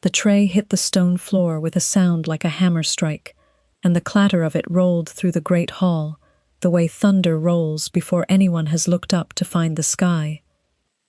The tray hit the stone floor with a sound like a hammer strike, and the clatter of it rolled through the great hall, the way thunder rolls before anyone has looked up to find the sky.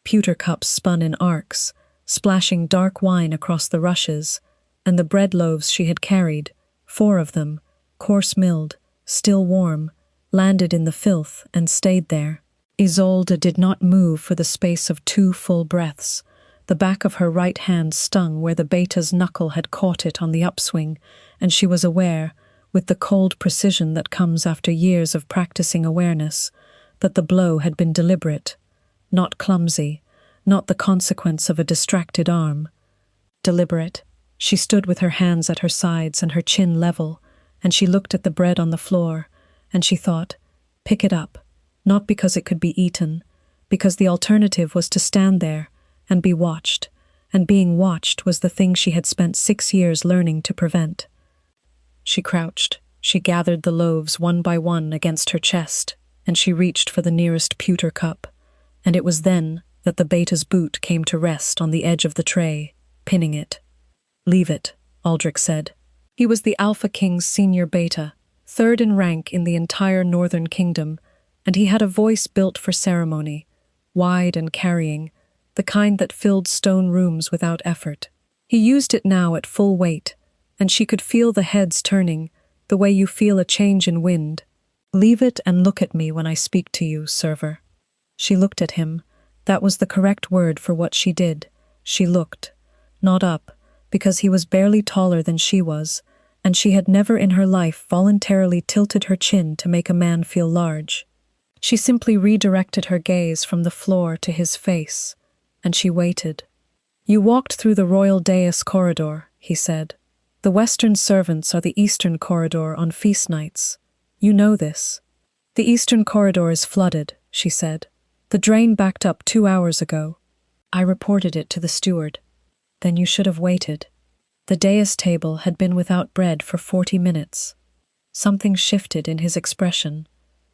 Pewter cups spun in arcs, splashing dark wine across the rushes, and the bread loaves she had carried, 4 of them, coarse-milled, still warm, landed in the filth and stayed there. Isolde did not move for the space of 2 full breaths. The back of her right hand stung where the beta's knuckle had caught it on the upswing, and she was aware, with the cold precision that comes after years of practicing awareness, that the blow had been deliberate, not clumsy, not the consequence of a distracted arm. Deliberate. She stood with her hands at her sides and her chin level, and she looked at the bread on the floor, and she thought, pick it up, not because it could be eaten, because the alternative was to stand there and be watched, and being watched was the thing she had spent 6 years learning to prevent. She crouched, she gathered the loaves one by one against her chest, and she reached for the nearest pewter cup, and it was then that the beta's boot came to rest on the edge of the tray, pinning it. Leave it, Aldrich said. He was the Alpha King's senior beta, 3rd in rank in the entire Northern Kingdom, and he had a voice built for ceremony, wide and carrying, the kind that filled stone rooms without effort. He used it now at full weight, and she could feel the heads turning, the way you feel a change in wind. Leave it and look at me when I speak to you, server. She looked at him. That was the correct word for what she did. She looked. Not up, because he was barely taller than she was, and she had never in her life voluntarily tilted her chin to make a man feel large. She simply redirected her gaze from the floor to his face, and she waited. You walked through the royal dais corridor, he said. The western servants are the eastern corridor on feast nights. You know this. The eastern corridor is flooded, she said. The drain backed up 2 hours ago. I reported it to the steward. Then you should have waited. The dais table had been without bread for 40 minutes. Something shifted in his expression.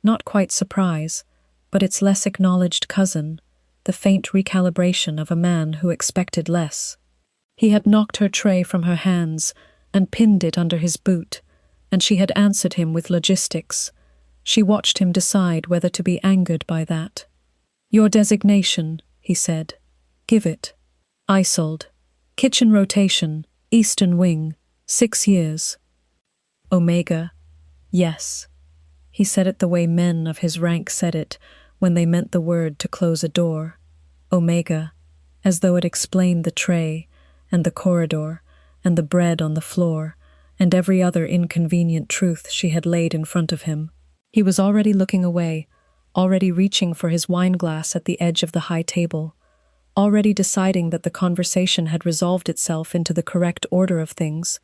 Not quite surprise, but its less acknowledged cousin, the faint recalibration of a man who expected less. He had knocked her tray from her hands and pinned it under his boot, and she had answered him with logistics. She watched him decide whether to be angered by that. Your designation, he said. Give it. Isolde. Kitchen rotation, Eastern Wing, 6 years. Omega. Yes. He said it the way men of his rank said it when they meant the word to close a door. Omega, as though it explained the tray, and the corridor, and the bread on the floor, and every other inconvenient truth she had laid in front of him. He was already looking away, already reaching for his wineglass at the edge of the high table, already deciding that the conversation had resolved itself into the correct order of things,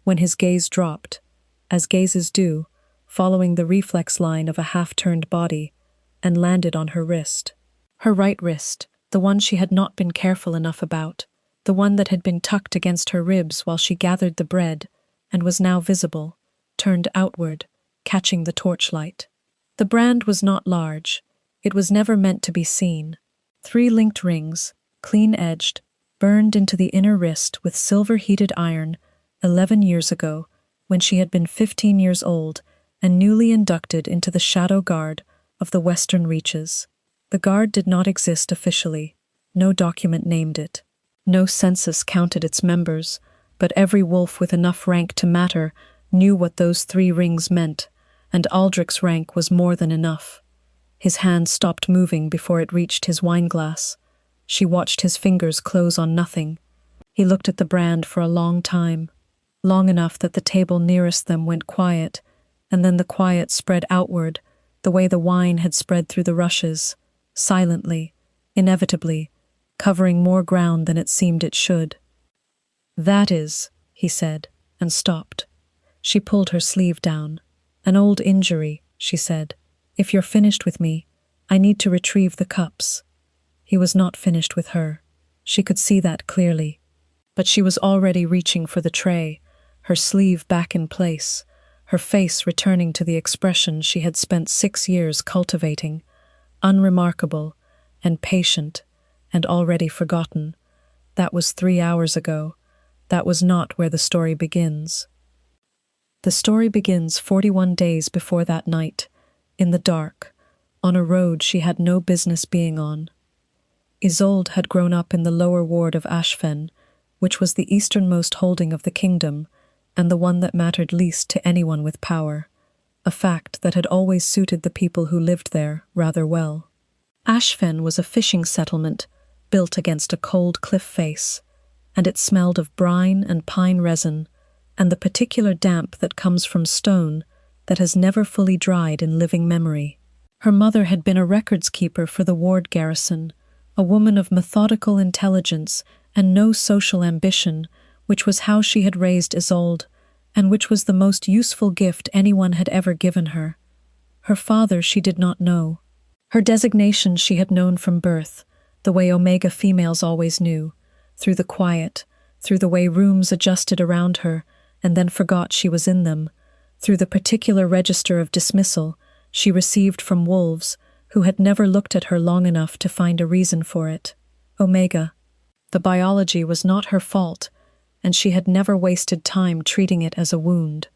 when his gaze dropped, as gazes do, following the reflex line of a half-turned body, and landed on her wrist. Her right wrist, the one she had not been careful enough about, the one that had been tucked against her ribs while she gathered the bread, and was now visible, turned outward, catching the torchlight. The brand was not large. It was never meant to be seen. 3 linked rings, clean-edged, burned into the inner wrist with silver-heated iron 11 years ago, when she had been 15 years old and newly inducted into the Shadow Guard of the Western Reaches. The Guard did not exist officially. No document named it. No census counted its members, but every wolf with enough rank to matter knew what those 3 rings meant, and Aldrich's rank was more than enough. His hand stopped moving before it reached his wineglass. She watched his fingers close on nothing. He looked at the brand for a long time, long enough that the table nearest them went quiet, and then the quiet spread outward, the way the wine had spread through the rushes, silently, inevitably, covering more ground than it seemed it should. That is, he said, and stopped. She pulled her sleeve down. An old injury, she said. If you're finished with me, I need to retrieve the cups. He was not finished with her. She could see that clearly. But she was already reaching for the tray, her sleeve back in place, her face returning to the expression she had spent 6 years cultivating, unremarkable and patient and already forgotten. That was 3 hours ago, That was not where the story begins. The story begins 41 days before that night, in the dark, on a road she had no business being on. Isolde had grown up in the lower ward of Ashfen, which was the easternmost holding of the kingdom, and the one that mattered least to anyone with power, a fact that had always suited the people who lived there rather well. Ashfen was a fishing settlement built against a cold cliff face, and it smelled of brine and pine resin, and the particular damp that comes from stone that has never fully dried in living memory. Her mother had been a records keeper for the ward garrison, a woman of methodical intelligence and no social ambition, which was how she had raised Isolde, and which was the most useful gift anyone had ever given her. Her father she did not know. Her designation she had known from birth, the way Omega females always knew, through the quiet, through the way rooms adjusted around her and then forgot she was in them, through the particular register of dismissal she received from wolves who had never looked at her long enough to find a reason for it. Omega. The biology was not her fault, and she had never wasted time treating it as a wound.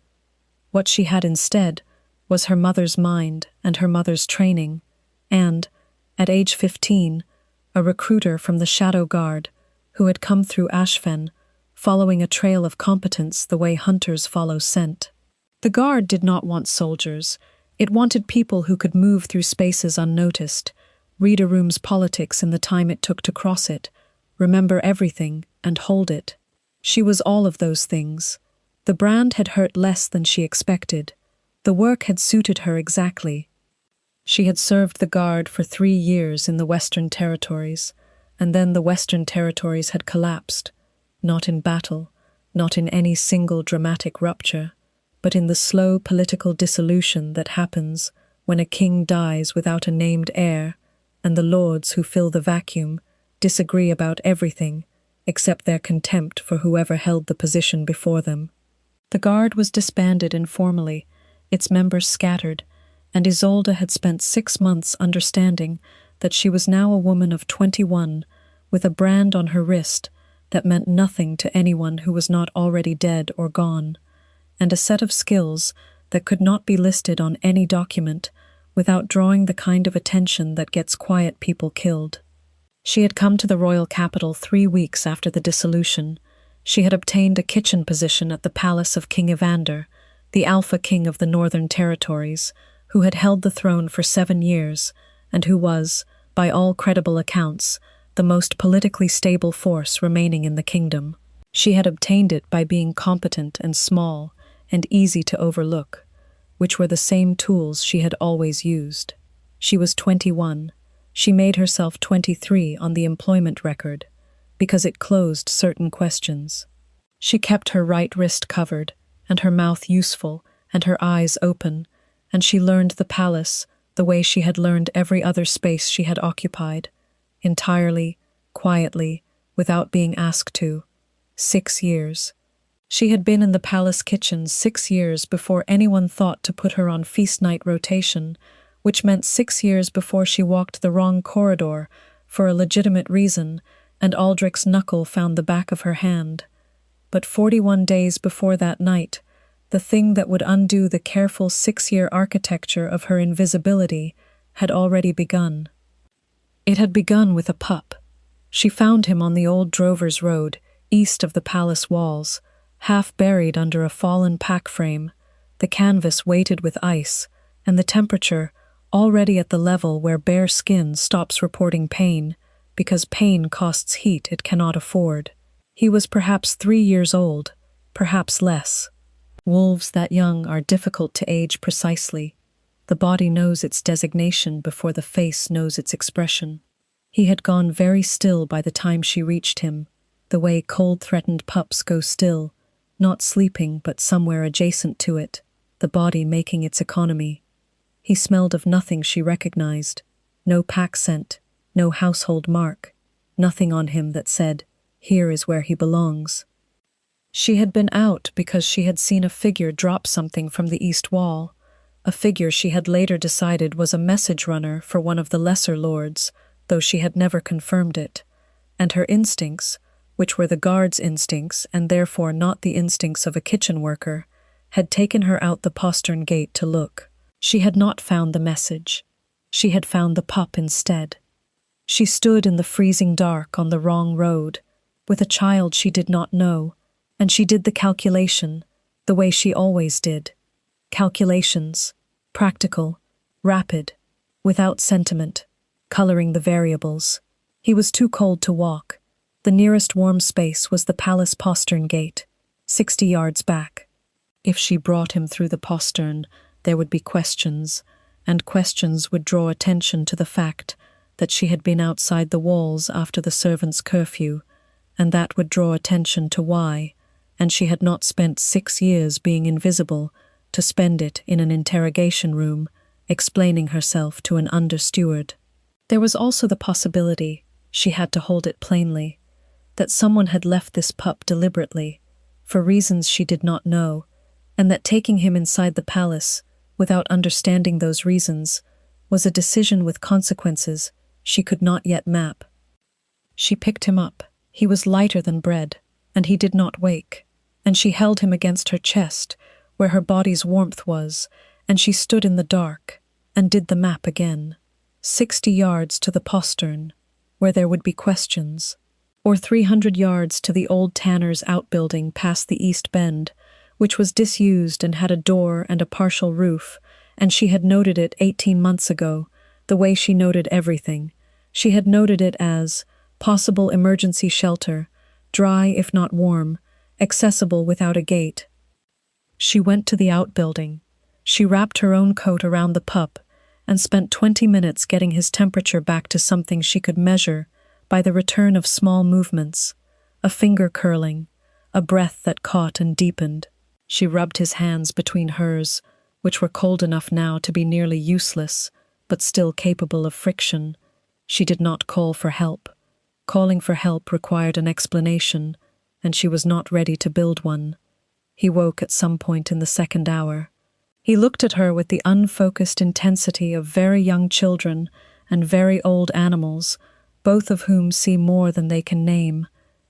What she had instead was her mother's mind and her mother's training, and, at age 15, a recruiter from the Shadow Guard who had come through Ashfen, following a trail of competence the way hunters follow scent. The Guard did not want soldiers. It wanted people who could move through spaces unnoticed, read a room's politics in the time it took to cross it, remember everything, and hold it. She was all of those things. The brand had hurt less than she expected. The work had suited her exactly. She had served the Guard for 3 years in the Western Territories, and then the Western Territories had collapsed, not in battle, not in any single dramatic rupture, but in the slow political dissolution that happens when a king dies without a named heir, and the lords who fill the vacuum disagree about everything except their contempt for whoever held the position before them. The Guard was disbanded informally, its members scattered, and Isolde had spent 6 months understanding that she was now a woman of 21, with a brand on her wrist that meant nothing to anyone who was not already dead or gone, and a set of skills that could not be listed on any document without drawing the kind of attention that gets quiet people killed. She had come to the royal capital 3 weeks after the dissolution. She had obtained a kitchen position at the palace of King Evander, the Alpha King of the Northern Territories, who had held the throne for 7 years, and who was, by all credible accounts, the most politically stable force remaining in the kingdom. She had obtained it by being competent and small and easy to overlook, which were the same tools she had always used. She was 21. She made herself 23 on the employment record, because it closed certain questions. She kept her right wrist covered, and her mouth useful, and her eyes open, and she learned the palace the way she had learned every other space she had occupied, entirely, quietly, without being asked to. 6 years. She had been in the palace kitchen 6 years before anyone thought to put her on feast night rotation, which meant 6 years before she walked the wrong corridor for a legitimate reason, and Aldrich's knuckle found the back of her hand. But 41 days before that night, the thing that would undo the careful 6-year architecture of her invisibility had already begun. It had begun with a pup. She found him on the old drover's road, east of the palace walls, half buried under a fallen pack frame, the canvas weighted with ice, and the temperature already at the level where bare skin stops reporting pain, because pain costs heat it cannot afford. He was perhaps 3 years old, perhaps less. Wolves that young are difficult to age precisely. The body knows its designation before the face knows its expression. He had gone very still by the time she reached him, the way cold-threatened pups go still, not sleeping but somewhere adjacent to it, the body making its economy. He smelled of nothing she recognized, no pack scent, no household mark, nothing on him that said, "Here is where he belongs." She had been out because she had seen a figure drop something from the east wall, a figure she had later decided was a message runner for one of the lesser lords, though she had never confirmed it, and her instincts, which were the guard's instincts and therefore not the instincts of a kitchen worker, had taken her out the postern gate to look. She had not found the message. She had found the pup instead. She stood in the freezing dark on the wrong road, with a child she did not know, and she did the calculation, the way she always did. Calculations, practical, rapid, without sentiment, coloring the variables. He was too cold to walk. The nearest warm space was the palace postern gate, 60 yards back. If she brought him through the postern, there would be questions, and questions would draw attention to the fact that she had been outside the walls after the servants' curfew, and that would draw attention to why, and she had not spent 6 years being invisible to spend it in an interrogation room, explaining herself to an under-steward. There was also the possibility, she had to hold it plainly, that someone had left this pup deliberately, for reasons she did not know, and that taking him inside the palace, without understanding those reasons, was a decision with consequences she could not yet map. She picked him up. He was lighter than bread, and he did not wake, and she held him against her chest, where her body's warmth was, and she stood in the dark, and did the map again. 60 yards to the postern, where there would be questions, or 300 yards to the old tanner's outbuilding past the East Bend, which was disused and had a door and a partial roof, and she had noted it 18 months ago, the way she noted everything. She had noted it as possible emergency shelter, dry if not warm, accessible without a gate. She went to the outbuilding. She wrapped her own coat around the pup and spent 20 minutes getting his temperature back to something she could measure by the return of small movements, a finger curling, a breath that caught and deepened. She rubbed his hands between hers, which were cold enough now to be nearly useless, but still capable of friction. She did not call for help. Calling for help required an explanation, and she was not ready to build one. He woke at some point in the second hour. He looked at her with the unfocused intensity of very young children and very old animals, both of whom see more than they can name.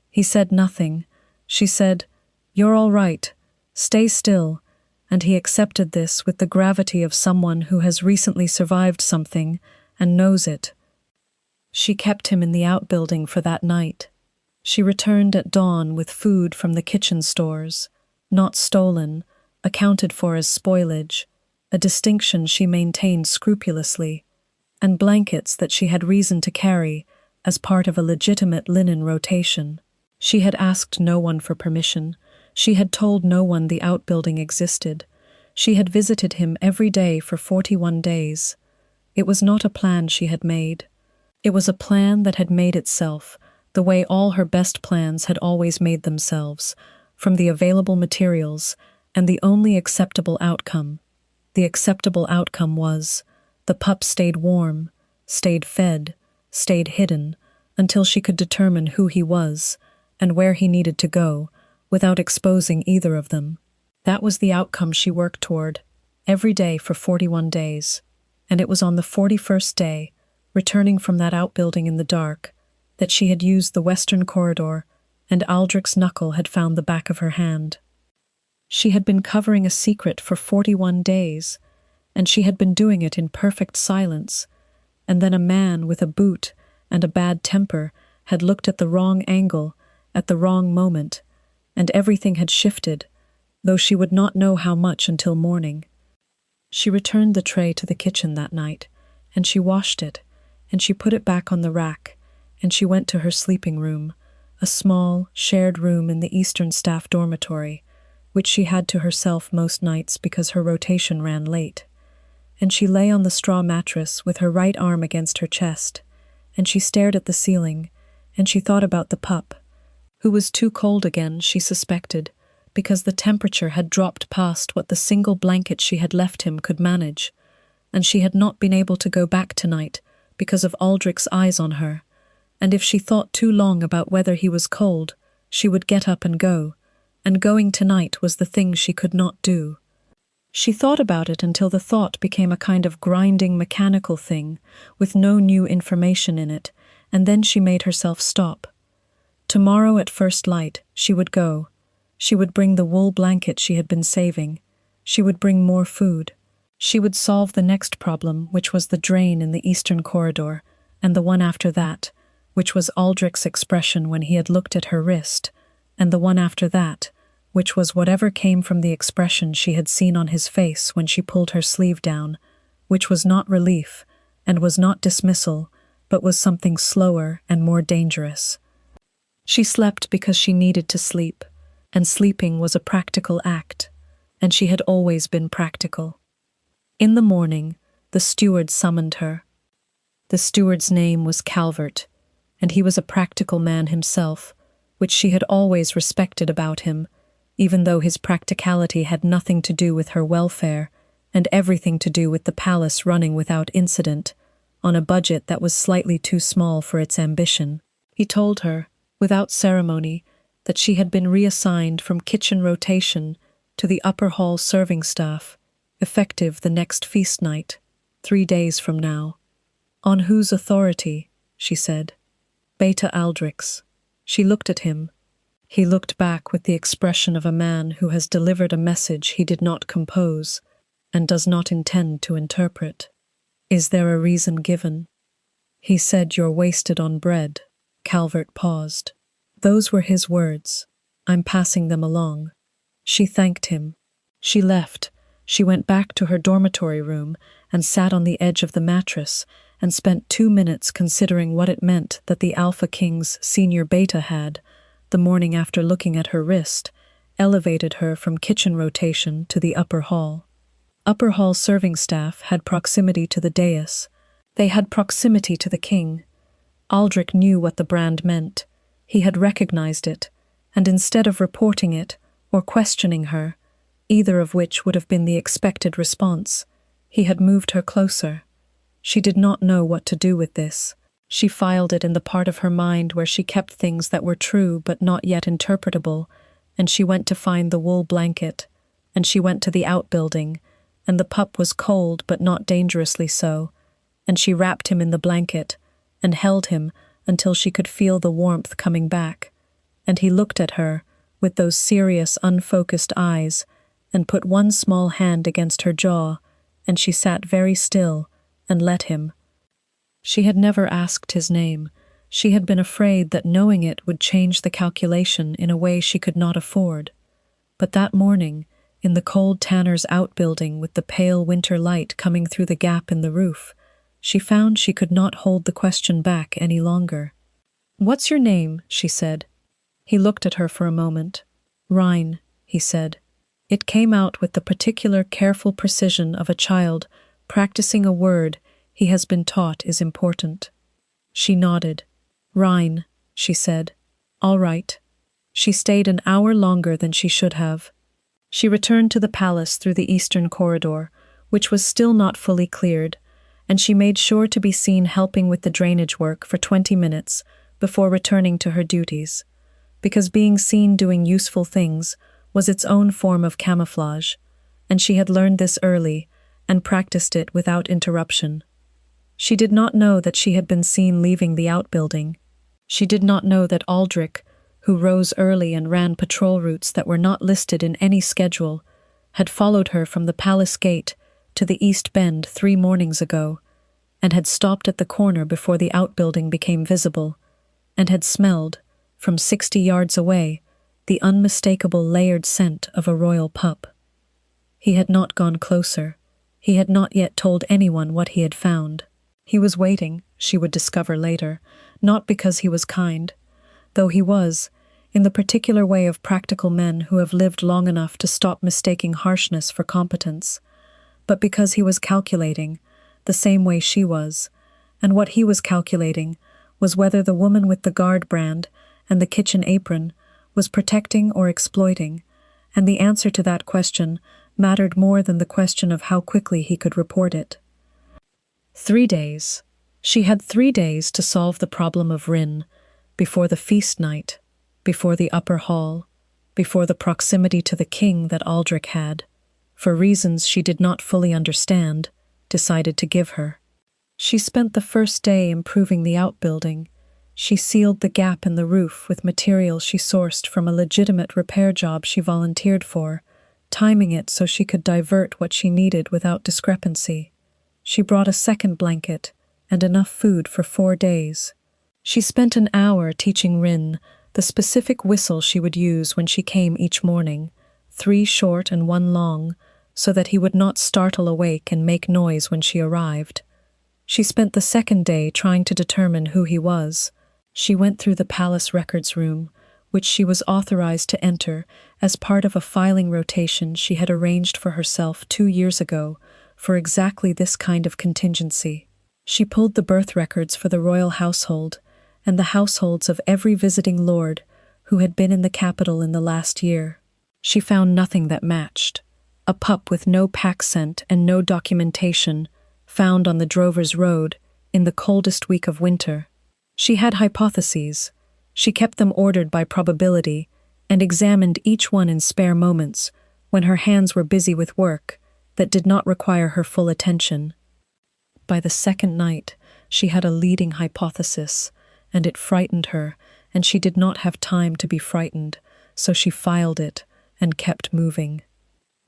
He said nothing. She said, "You're all right. Stay still," and he accepted this with the gravity of someone who has recently survived something and knows it. She kept him in the outbuilding for that night. She returned at dawn with food from the kitchen stores, not stolen, accounted for as spoilage, a distinction she maintained scrupulously, and blankets that she had reason to carry as part of a legitimate linen rotation. She had asked no one for permission. She had told no one the outbuilding existed. She had visited him every day for 41 days. It was not a plan she had made. It was a plan that had made itself, the way all her best plans had always made themselves, from the available materials and the only acceptable outcome. The acceptable outcome was, the pup stayed warm, stayed fed, stayed hidden, until she could determine who he was and where he needed to go, without exposing either of them. That was the outcome she worked toward, every day for 41 days, and it was on the 41st day, returning from that outbuilding in the dark, that she had used the western corridor, and Aldrich's knuckle had found the back of her hand. She had been covering a secret for 41 days, and she had been doing it in perfect silence, and then a man with a boot and a bad temper had looked at the wrong angle, at the wrong moment, and everything had shifted, though she would not know how much until morning. She returned the tray to the kitchen that night, and she washed it, and she put it back on the rack, and she went to her sleeping room, a small, shared room in the Eastern Staff dormitory, which she had to herself most nights because her rotation ran late. And she lay on the straw mattress with her right arm against her chest, and she stared at the ceiling, and she thought about the pup, who was too cold again, she suspected, because the temperature had dropped past what the single blanket she had left him could manage, and she had not been able to go back tonight because of Aldrich's eyes on her, and if she thought too long about whether he was cold, she would get up and go, and going tonight was the thing she could not do. She thought about it until the thought became a kind of grinding mechanical thing with no new information in it, and then she made herself stop. Tomorrow at first light, she would go. She would bring the wool blanket she had been saving. She would bring more food. She would solve the next problem, which was the drain in the eastern corridor, and the one after that, which was Aldrich's expression when he had looked at her wrist, and the one after that, which was whatever came from the expression she had seen on his face when she pulled her sleeve down, which was not relief, and was not dismissal, but was something slower and more dangerous. She slept because she needed to sleep, and sleeping was a practical act, and she had always been practical. In the morning, the steward summoned her. The steward's name was Calvert, and he was a practical man himself, which she had always respected about him, even though his practicality had nothing to do with her welfare and everything to do with the palace running without incident, on a budget that was slightly too small for its ambition. He told her, without ceremony, that she had been reassigned from kitchen rotation to the upper hall serving staff, effective the next feast night, 3 days from now. On whose authority? She said. Beta Aldrich's. She looked at him. He looked back with the expression of a man who has delivered a message he did not compose and does not intend to interpret. Is there a reason given? He said, "You're wasted on bread." Calvert paused. Those were his words. I'm passing them along. She thanked him. She left. She went back to her dormitory room and sat on the edge of the mattress and spent 2 minutes considering what it meant that the Alpha King's senior beta had, the morning after looking at her wrist, elevated her from kitchen rotation to the upper hall. Upper hall serving staff had proximity to the dais. They had proximity to the king. Aldrich knew what the brand meant. He had recognized it, and instead of reporting it or questioning her, either of which would have been the expected response, he had moved her closer. She did not know what to do with this. She filed it in the part of her mind where she kept things that were true but not yet interpretable, and she went to find the wool blanket, and she went to the outbuilding, and the pup was cold but not dangerously so, and she wrapped him in the blanket and held him until she could feel the warmth coming back, and he looked at her with those serious, unfocused eyes and put one small hand against her jaw, and she sat very still and let him. She had never asked his name. She had been afraid that knowing it would change the calculation in a way she could not afford. But that morning, in the cold tanner's outbuilding with the pale winter light coming through the gap in the roof, she found she could not hold the question back any longer. "What's your name?" she said. He looked at her for a moment. "Rhine," he said. It came out with the particular careful precision of a child practicing a word he has been taught is important. She nodded. "Rhine," she said. "All right." She stayed an hour longer than she should have. She returned to the palace through the eastern corridor, which was still not fully cleared, and she made sure to be seen helping with the drainage work for 20 minutes before returning to her duties, because being seen doing useful things was its own form of camouflage, and she had learned this early and practiced it without interruption. She did not know that she had been seen leaving the outbuilding. She did not know that Aldrich, who rose early and ran patrol routes that were not listed in any schedule, had followed her from the palace gate to the East Bend 3 mornings ago, and had stopped at the corner before the outbuilding became visible, and had smelled, from 60 yards away, the unmistakable layered scent of a royal pup. He had not gone closer. He had not yet told anyone what he had found. He was waiting, she would discover later, not because he was kind, though he was, in the particular way of practical men who have lived long enough to stop mistaking harshness for competence, but because he was calculating, the same way she was, and what he was calculating was whether the woman with the guard brand and the kitchen apron was protecting or exploiting, and the answer to that question mattered more than the question of how quickly he could report it. 3 days. She had 3 days to solve the problem of Ryn, before the feast night, before the upper hall, before the proximity to the king that Aldrich had, for reasons she did not fully understand, decided to give her. She spent the first day improving the outbuilding. She sealed the gap in the roof with material she sourced from a legitimate repair job she volunteered for, timing it so she could divert what she needed without discrepancy. She brought a second blanket and enough food for 4 days. She spent an hour teaching Rin the specific whistle she would use when she came each morning, 3 short and 1 long, so that he would not startle awake and make noise when she arrived. She spent the second day trying to determine who he was. She went through the palace records room, which she was authorized to enter as part of a filing rotation she had arranged for herself 2 years ago for exactly this kind of contingency. She pulled the birth records for the royal household and the households of every visiting lord who had been in the capital in the last year. She found nothing that matched. A pup with no pack scent and no documentation, found on the Drovers Road in the coldest week of winter. She had hypotheses. She kept them ordered by probability and examined each one in spare moments when her hands were busy with work that did not require her full attention. By the second night, she had a leading hypothesis, and it frightened her, and she did not have time to be frightened, so she filed it and kept moving.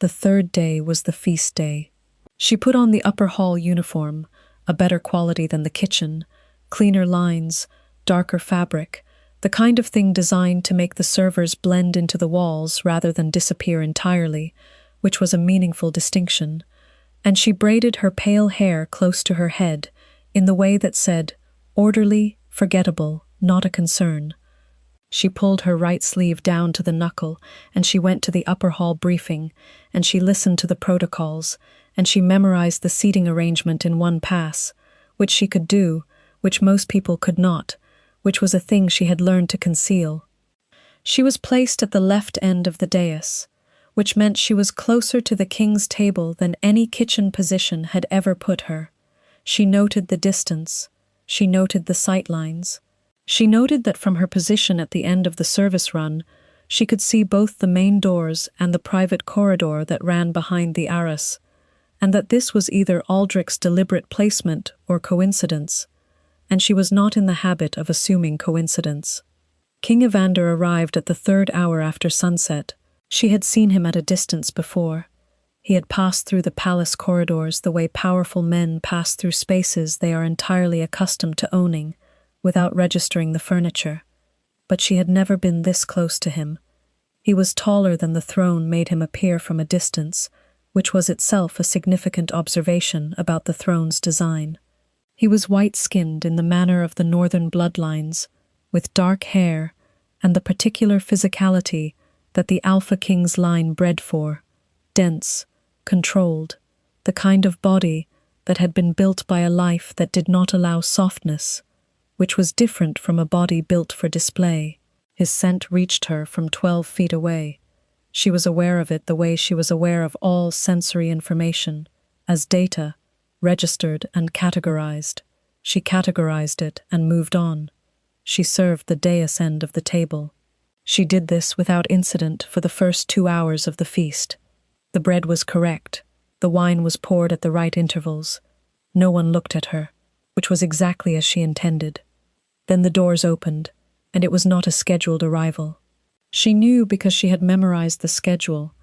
The third day was the feast day. She put on the upper hall uniform, a better quality than the kitchen, cleaner lines, darker fabric, the kind of thing designed to make the servers blend into the walls rather than disappear entirely, which was a meaningful distinction, and she braided her pale hair close to her head in the way that said, orderly, forgettable, not a concern. She pulled her right sleeve down to the knuckle, and she went to the upper hall briefing, and she listened to the protocols, and she memorized the seating arrangement in one pass, which she could do, which most people could not, which was a thing she had learned to conceal. She was placed at the left end of the dais, which meant she was closer to the king's table than any kitchen position had ever put her. She noted the distance. She noted the sight lines. She noted that from her position at the end of the service run, she could see both the main doors and the private corridor that ran behind the arras, and that this was either Aldrich's deliberate placement or coincidence, and she was not in the habit of assuming coincidence. King Evander arrived at the 3rd hour after sunset. She had seen him at a distance before. He had passed through the palace corridors the way powerful men pass through spaces they are entirely accustomed to owning, without registering the furniture. But she had never been this close to him. He was taller than the throne made him appear from a distance, which was itself a significant observation about the throne's design. He was white-skinned in the manner of the northern bloodlines, with dark hair and the particular physicality that the Alpha King's line bred for, dense, controlled, the kind of body that had been built by a life that did not allow softness, which was different from a body built for display. His scent reached her from 12 feet away. She was aware of it the way she was aware of all sensory information, as data, registered and categorized. She categorized it and moved on. She served the dais end of the table. She did this without incident for the first 2 hours of the feast. The bread was correct. The wine was poured at the right intervals. No one looked at her, which was exactly as she intended. Then the doors opened, and it was not a scheduled arrival. She knew because she had memorized the schedule.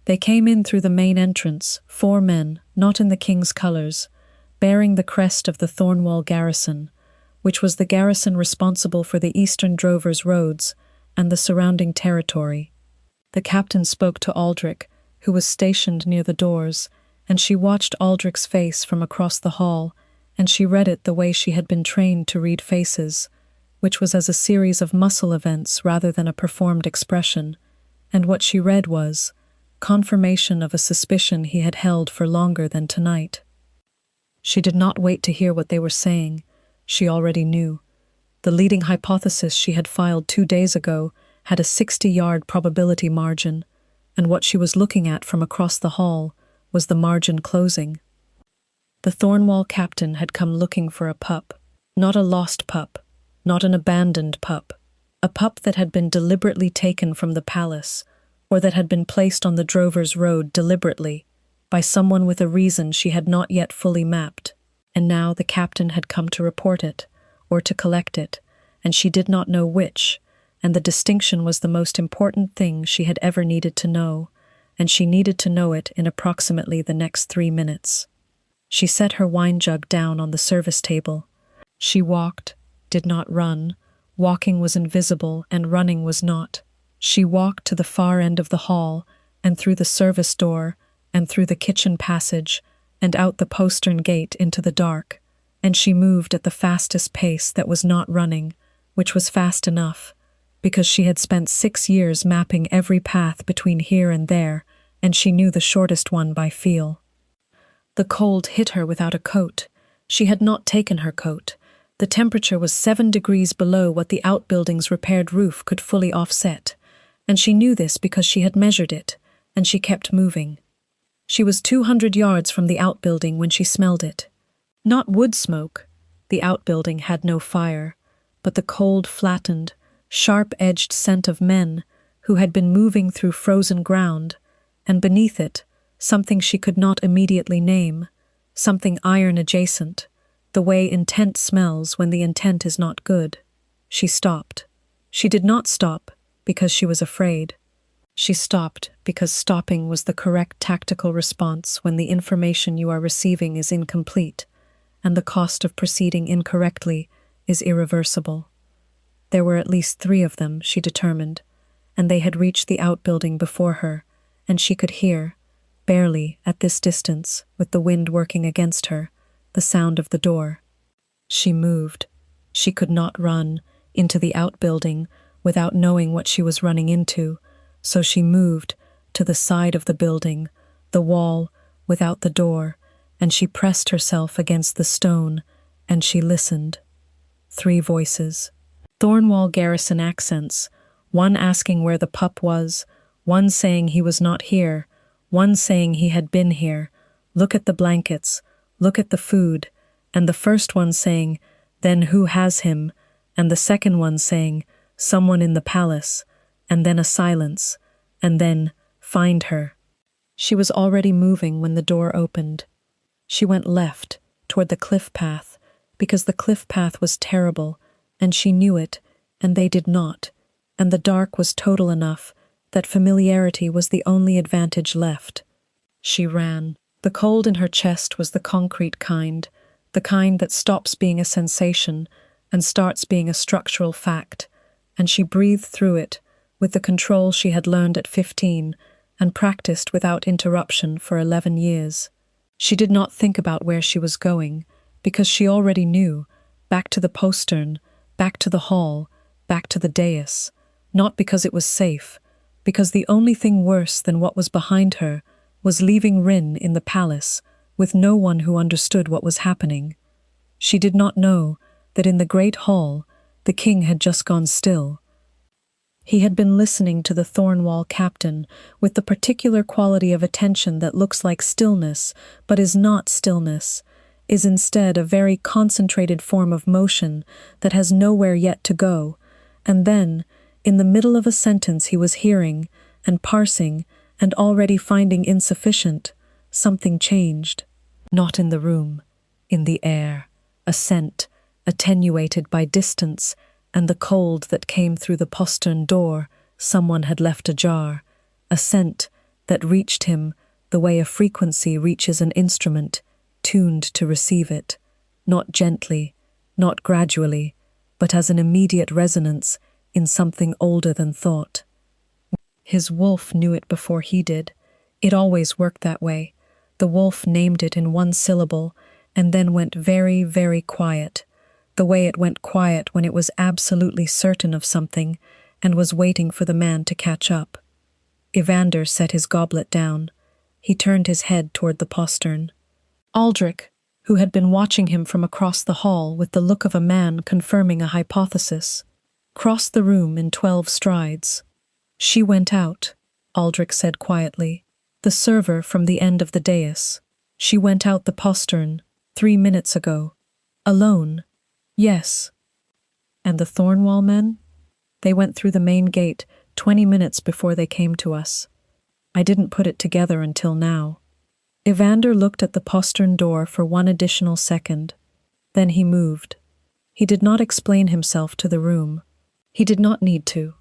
They came in through the main entrance, 4 men, not in the king's colors, bearing the crest of the Thornwall garrison, which was the garrison responsible for the eastern Drovers roads and the surrounding territory. The captain spoke to Aldrich, who was stationed near the doors, and she watched Aldrich's face from across the hall, and she read it the way she had been trained to read faces, which was as a series of muscle events rather than a performed expression, and what she read was confirmation of a suspicion he had held for longer than tonight. She did not wait to hear what they were saying. She already knew. The leading hypothesis she had filed 2 days ago had a 60-yard probability margin, and what she was looking at from across the hall was the margin closing. The Thornwall captain had come looking for a pup, not a lost pup, not an abandoned pup, a pup that had been deliberately taken from the palace, or that had been placed on the Drovers Road deliberately, by someone with a reason she had not yet fully mapped, and now the captain had come to report it, or to collect it, and she did not know which, and the distinction was the most important thing she had ever needed to know, and she needed to know it in approximately the next 3 minutes. She set her wine jug down on the service table. She walked, did not run. Walking was invisible and running was not. She walked to the far end of the hall, and through the service door, and through the kitchen passage, and out the postern gate into the dark, and she moved at the fastest pace that was not running, which was fast enough, because she had spent 6 years mapping every path between here and there, and she knew the shortest one by feel. The cold hit her without a coat. She had not taken her coat. The temperature was 7 degrees below what the outbuilding's repaired roof could fully offset, and she knew this because she had measured it, and she kept moving. She was 200 yards from the outbuilding when she smelled it. Not wood smoke. The outbuilding had no fire, but the cold, flattened, sharp-edged scent of men who had been moving through frozen ground, and beneath it, something she could not immediately name, something iron-adjacent, the way intent smells when the intent is not good. She stopped. She did not stop because she was afraid. She stopped because stopping was the correct tactical response when the information you are receiving is incomplete, and the cost of proceeding incorrectly is irreversible. There were at least 3 of them, she determined, and they had reached the outbuilding before her, and she could hear, barely at this distance, with the wind working against her, the sound of the door. She moved. She could not run into the outbuilding without knowing what she was running into, so she moved to the side of the building, the wall without the door, and she pressed herself against the stone, and she listened. 3 voices. Thornwall Garrison accents, one asking where the pup was, one saying he was not here, one saying he had been here, look at the blankets, look at the food, and the first one saying, then who has him, and the second one saying, someone in the palace, and then a silence, and then, find her. She was already moving when the door opened. She went left, toward the cliff path, because the cliff path was terrible, and she knew it, and they did not, and the dark was total enough that familiarity was the only advantage left. She ran. The cold in her chest was the concrete kind, the kind that stops being a sensation and starts being a structural fact, and she breathed through it with the control she had learned at 15 and practiced without interruption for 11 years. She did not think about where she was going, because she already knew, back to the postern, back to the hall, back to the dais, not because it was safe, because the only thing worse than what was behind her was leaving Rin in the palace with no one who understood what was happening. She did not know that in the great hall the king had just gone still. He had been listening to the Thornwall captain with the particular quality of attention that looks like stillness but is not stillness, is instead a very concentrated form of motion that has nowhere yet to go, and then, in the middle of a sentence he was hearing and parsing and already finding insufficient, something changed. Not in the room, in the air, a scent, attenuated by distance and the cold that came through the postern door someone had left ajar, a scent that reached him the way a frequency reaches an instrument, tuned to receive it, not gently, not gradually, but as an immediate resonance in something older than thought. His wolf knew it before he did. It always worked that way. The wolf named it in one syllable and then went very, very quiet, the way it went quiet when it was absolutely certain of something and was waiting for the man to catch up. Evander set his goblet down. He turned his head toward the postern. Aldrich, who had been watching him from across the hall with the look of a man confirming a hypothesis, crossed the room in 12 strides. She went out, Aldrich said quietly. The server from the end of the dais. She went out the postern 3 minutes ago. Alone. Yes. And the Thornwall men? They went through the main gate 20 minutes before they came to us. I didn't put it together until now. Evander looked at the postern door for 1 additional second. Then he moved. He did not explain himself to the room. He did not need to.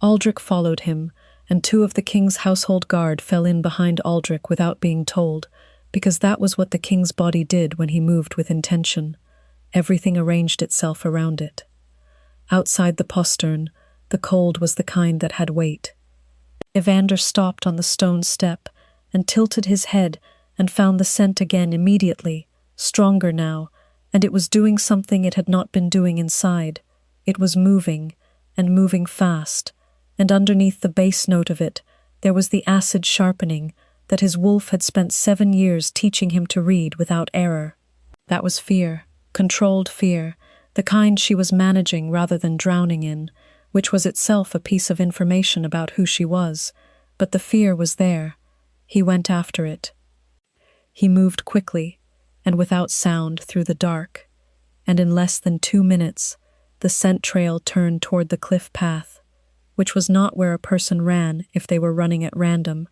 Aldrich followed him, and 2 of the king's household guard fell in behind Aldrich without being told, because that was what the king's body did when he moved with intention. Everything arranged itself around it. Outside the postern, the cold was the kind that had weight. Evander stopped on the stone step and tilted his head and found the scent again immediately, stronger now, and it was doing something it had not been doing inside. It was moving, and moving fast, and underneath the bass note of it, there was the acid sharpening that his wolf had spent 7 years teaching him to read without error. That was fear, controlled fear, the kind she was managing rather than drowning in, which was itself a piece of information about who she was, but the fear was there. He went after it. He moved quickly, and without sound through the dark, and in less than 2 minutes, the scent trail turned toward the cliff path, which was not where a person ran if they were running at random.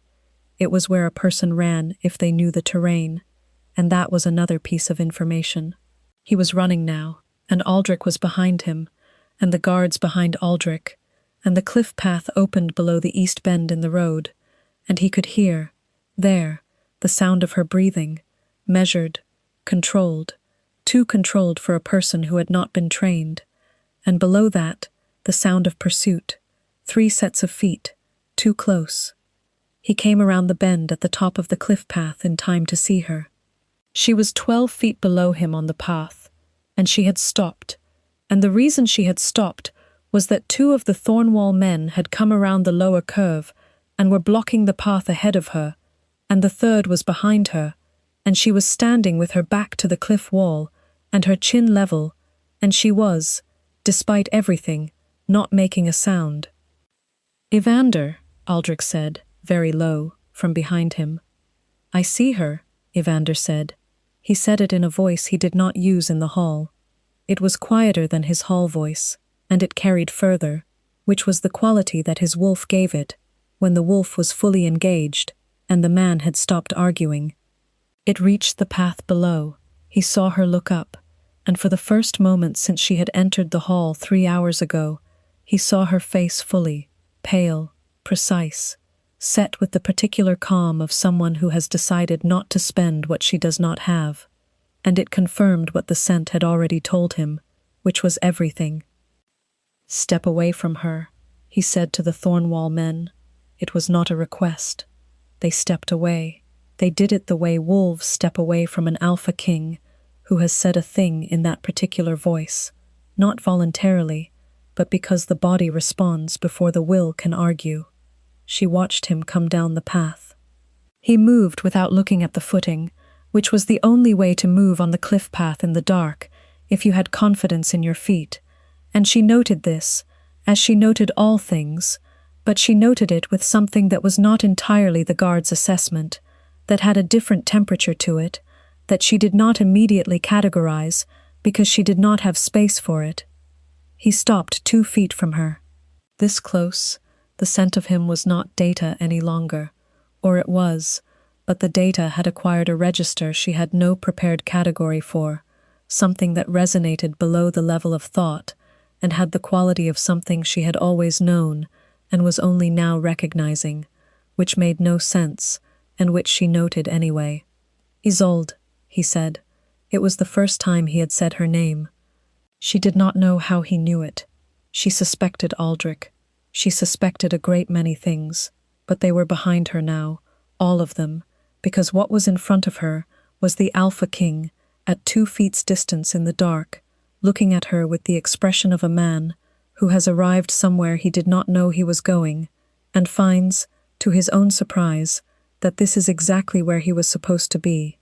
It was where a person ran if they knew the terrain, and that was another piece of information. He was running now, and Aldrich was behind him, and the guards behind Aldrich, and the cliff path opened below the east bend in the road, and he could hear, there, the sound of her breathing, measured, controlled, too controlled for a person who had not been trained, and below that, the sound of pursuit, 3 sets of feet, too close. He came around the bend at the top of the cliff path in time to see her. She was 12 feet below him on the path, and she had stopped, and the reason she had stopped was that 2 of the Thornwall men had come around the lower curve and were blocking the path ahead of her, and the 3rd was behind her, and she was standing with her back to the cliff wall and her chin level, and she was, despite everything, not making a sound. "Evander," Aldrich said, very low, from behind him. "I see her," Evander said. He said it in a voice he did not use in the hall. It was quieter than his hall voice, and it carried further, which was the quality that his wolf gave it, when the wolf was fully engaged, and the man had stopped arguing. It reached the path below. He saw her look up, and for the first moment since she had entered the hall 3 hours ago, he saw her face fully, pale, precise, set with the particular calm of someone who has decided not to spend what she does not have, and it confirmed what the scent had already told him, which was everything. "Step away from her," he said to the Thornwall men. It was not a request. They stepped away. They did it the way wolves step away from an alpha king who has said a thing in that particular voice, not voluntarily, but because the body responds before the will can argue. She watched him come down the path. He moved without looking at the footing, which was the only way to move on the cliff path in the dark if you had confidence in your feet, and she noted this, as she noted all things, but she noted it with something that was not entirely the guard's assessment, that had a different temperature to it, that she did not immediately categorize because she did not have space for it. He stopped 2 feet from her. This close, the scent of him was not data any longer, or it was, but the data had acquired a register she had no prepared category for, something that resonated below the level of thought, and had the quality of something she had always known and was only now recognizing, which made no sense, and which she noted anyway. "Isolde," he said. It was the first time he had said her name. She did not know how he knew it. She suspected Aldrich. She suspected a great many things, but they were behind her now, all of them, because what was in front of her was the Alpha King, at 2 feet's distance in the dark, looking at her with the expression of a man who has arrived somewhere he did not know he was going, and finds, to his own surprise, that this is exactly where he was supposed to be.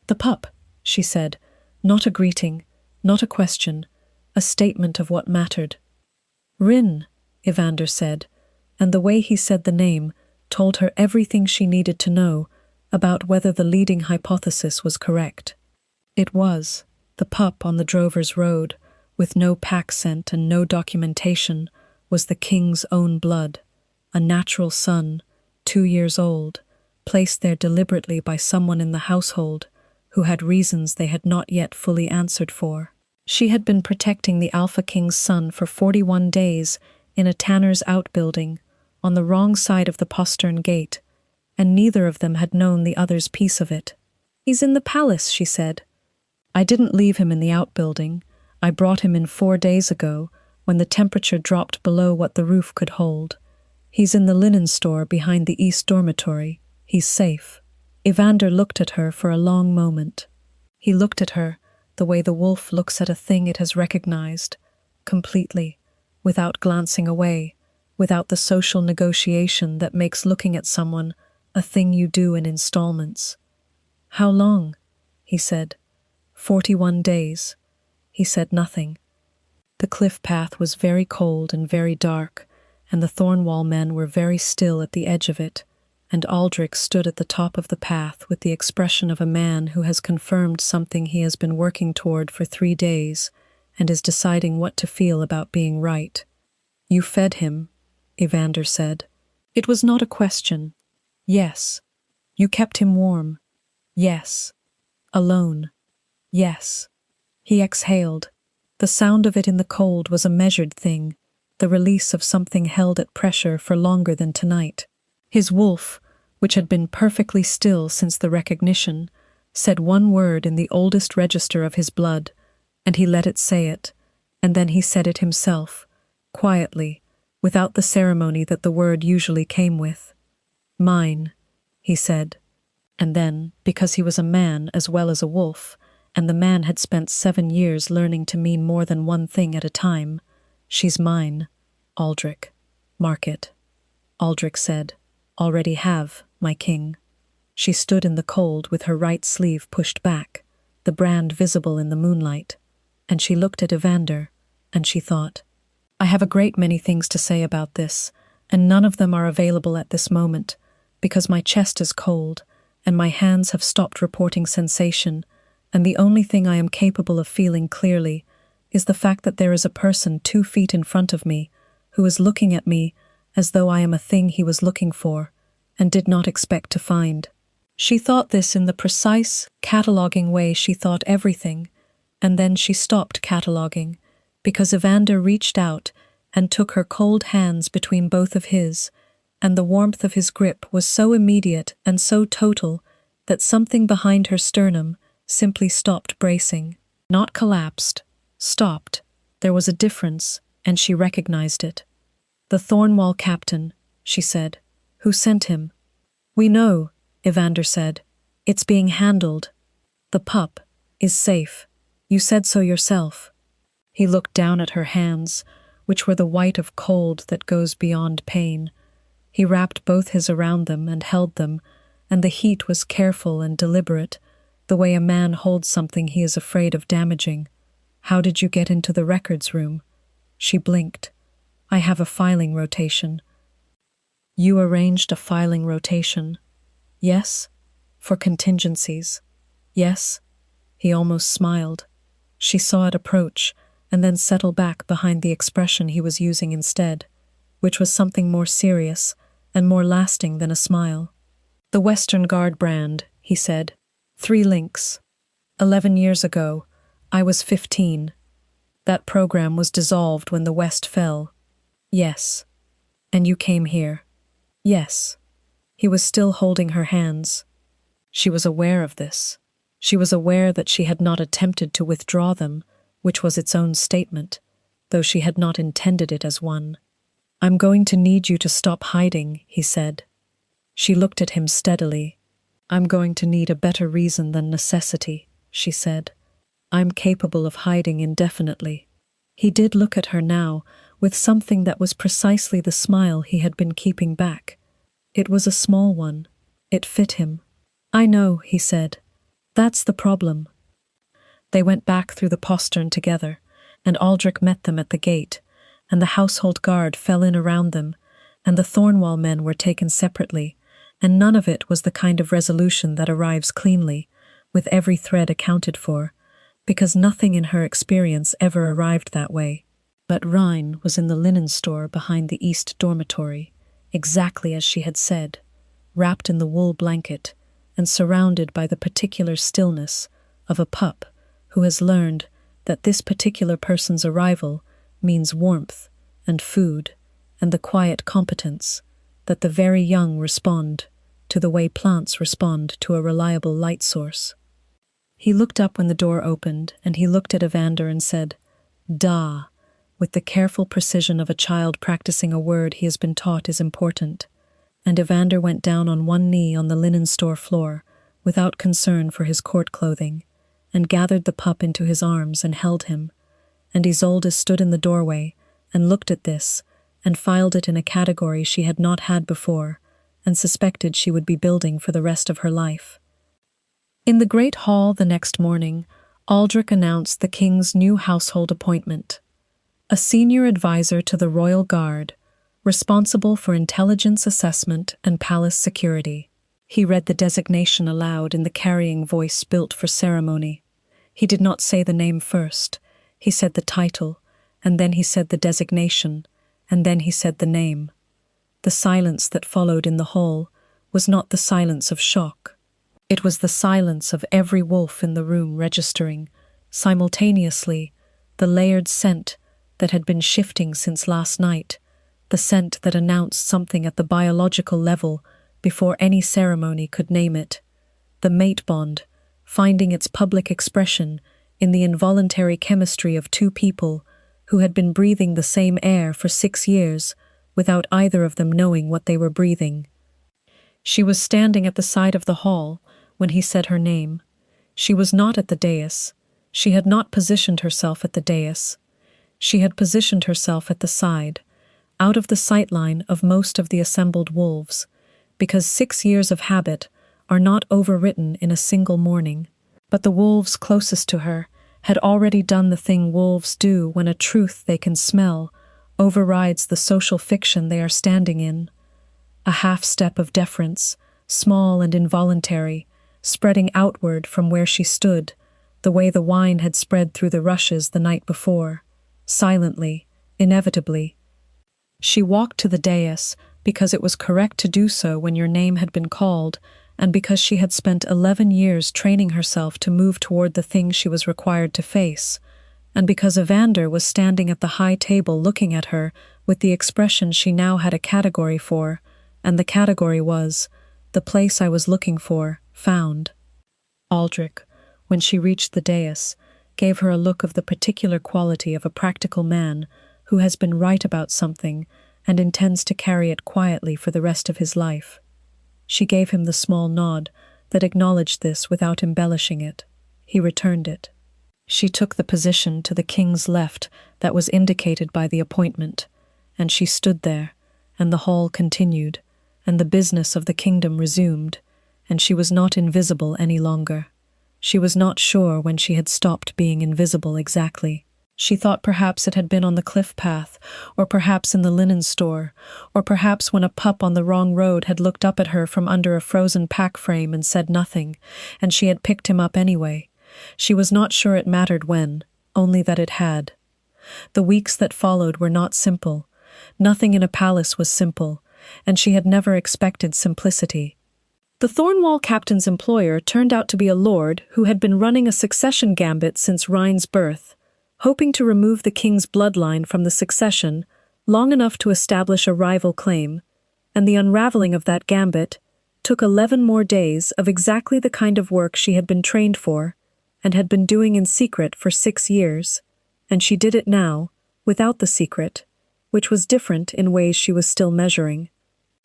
"The pup," she said, not a greeting, not a question, a statement of what mattered. "Rin," Evander said, and the way he said the name told her everything she needed to know about whether the leading hypothesis was correct. It was. The pup on the drover's road, with no pack scent and no documentation, was the king's own blood, a natural son, 2 years old, placed there deliberately by someone in the household who had reasons they had not yet fully answered for. She had been protecting the Alpha King's son for 41 days in a tanner's outbuilding on the wrong side of the postern gate, and neither of them had known the other's piece of it. "He's in the palace," she said. "I didn't leave him in the outbuilding. I brought him in 4 days ago, when the temperature dropped below what the roof could hold. He's in the linen store behind the east dormitory. He's safe." Evander looked at her for a long moment. He looked at her the way the wolf looks at a thing it has recognized, completely, without glancing away, without the social negotiation that makes looking at someone a thing you do in installments. "How long?" he said. 41 days. He said nothing. The cliff path was very cold and very dark, and the Thornwall men were very still at the edge of it, and Aldrich stood at the top of the path with the expression of a man who has confirmed something he has been working toward for 3 days and is deciding what to feel about being right. "You fed him," Evander said. It was not a question. "Yes." "You kept him warm." "Yes." "Alone." "Yes." He exhaled. The sound of it in the cold was a measured thing, the release of something held at pressure for longer than tonight. His wolf, which had been perfectly still since the recognition, said one word in the oldest register of his blood, and he let it say it, and then he said it himself, quietly, without the ceremony that the word usually came with. "Mine," he said. And then, because he was a man as well as a wolf, and the man had spent 7 years learning to mean more than one thing at a time, "She's mine, Aldrich. Mark it." Aldrich said, "Already have, my king." She stood in the cold with her right sleeve pushed back, the brand visible in the moonlight, and she looked at Evander, and she thought, "I have a great many things to say about this, and none of them are available at this moment, because my chest is cold, and my hands have stopped reporting sensation, and the only thing I am capable of feeling clearly is the fact that there is a person 2 feet in front of me who is looking at me as though I am a thing he was looking for and did not expect to find." She thought this in the precise, cataloguing way she thought everything, and then she stopped cataloguing, because Evander reached out and took her cold hands between both of his, and the warmth of his grip was so immediate and so total that something behind her sternum simply stopped bracing. Not collapsed, stopped. There was a difference, and she recognized it. "The Thornwall captain," she said. "Who sent him?" "We know," Evander said. "It's being handled. The pup is safe. You said so yourself." He looked down at her hands, which were the white of cold that goes beyond pain. He wrapped both his around them and held them, and the heat was careful and deliberate, the way a man holds something he is afraid of damaging. "How did you get into the records room?" She blinked. "I have a filing rotation." "You arranged a filing rotation?" "Yes." "For contingencies?" "Yes." He almost smiled. She saw it approach, and then settle back behind the expression he was using instead, which was something more serious and more lasting than a smile. "The Western Guard brand," he said. 3 links. 11 years ago, I was 15. That program was dissolved when the West fell." "Yes." "And you came here?" "Yes." He was still holding her hands. She was aware of this. She was aware that she had not attempted to withdraw them, which was its own statement, though she had not intended it as one. "I'm going to need you to stop hiding," he said. She looked at him steadily. "I'm going to need a better reason than necessity," she said. "I'm capable of hiding indefinitely." He did look at her now, with something that was precisely the smile he had been keeping back. It was a small one. It fit him. "I know," he said. "That's the problem." They went back through the postern together, and Aldrich met them at the gate, and the household guard fell in around them, and the Thornwall men were taken separately, and none of it was the kind of resolution that arrives cleanly, with every thread accounted for, because nothing in her experience ever arrived that way. But Rhine was in the linen store behind the east dormitory, exactly as she had said, wrapped in the wool blanket, and surrounded by the particular stillness of a pup who has learned that this particular person's arrival means warmth and food and the quiet competence that the very young respond to the way plants respond to a reliable light source. He looked up when the door opened, and he looked at Evander and said, "Da," with the careful precision of a child practicing a word he has been taught is important. And Evander went down on one knee on the linen store floor, without concern for his court clothing, and gathered the pup into his arms and held him. And Isolde stood in the doorway and looked at this, and filed it in a category she had not had before, and suspected she would be building for the rest of her life. In the great hall the next morning, Aldrich announced the king's new household appointment. A senior advisor to the royal guard, responsible for intelligence assessment and palace security. He read the designation aloud in the carrying voice built for ceremony. He did not say the name first. He said the title, and then he said the designation, and then he said the name. The silence that followed in the hall was not the silence of shock. It was the silence of every wolf in the room registering, simultaneously, the layered scent that had been shifting since last night, the scent that announced something at the biological level before any ceremony could name it. The mate bond, finding its public expression in the involuntary chemistry of two people who had been breathing the same air for 6 years without either of them knowing what they were breathing. She was standing at the side of the hall when he said her name. She was not at the dais. She had not positioned herself at the dais. She had positioned herself at the side, out of the sightline of most of the assembled wolves, because 6 years of habit are not overwritten in a single morning. But the wolves closest to her had already done the thing wolves do when a truth they can smell overrides the social fiction they are standing in. A half-step of deference, small and involuntary, spreading outward from where she stood, the way the wine had spread through the rushes the night before, silently, inevitably. She walked to the dais because it was correct to do so when your name had been called, and because she had spent 11 years training herself to move toward the thing she was required to face, and because Evander was standing at the high table looking at her with the expression she now had a category for, and the category was, "The place I was looking for, found." Aldrich, when she reached the dais, gave her a look of the particular quality of a practical man who has been right about something and intends to carry it quietly for the rest of his life. She gave him the small nod that acknowledged this without embellishing it. He returned it. She took the position to the king's left that was indicated by the appointment, and she stood there, and the hall continued, and the business of the kingdom resumed, and she was not invisible any longer. She was not sure when she had stopped being invisible exactly. She thought perhaps it had been on the cliff path, or perhaps in the linen store, or perhaps when a pup on the wrong road had looked up at her from under a frozen pack frame and said nothing, and she had picked him up anyway. She was not sure it mattered when, only that it had. The weeks that followed were not simple. Nothing in a palace was simple, and she had never expected simplicity. The Thornwall captain's employer turned out to be a lord who had been running a succession gambit since Rhine's birth, hoping to remove the king's bloodline from the succession long enough to establish a rival claim, and the unraveling of that gambit took 11 more days of exactly the kind of work she had been trained for and had been doing in secret for 6 years, and she did it now, without the secret, which was different in ways she was still measuring.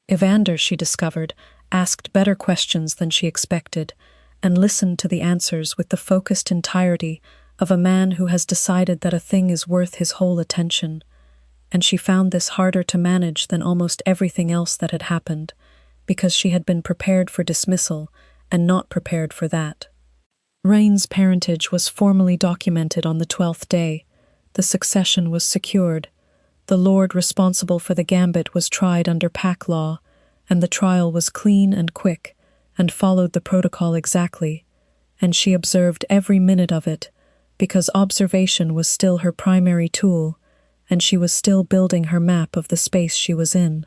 Evander, she discovered, asked better questions than she expected, and listened to the answers with the focused entirety of a man who has decided that a thing is worth his whole attention, and she found this harder to manage than almost everything else that had happened, because she had been prepared for dismissal and not prepared for that. Rhine's parentage was formally documented on the 12th day. The succession was secured. The lord responsible for the gambit was tried under pack law, and the trial was clean and quick, and followed the protocol exactly, and she observed every minute of it, because observation was still her primary tool, and she was still building her map of the space she was in.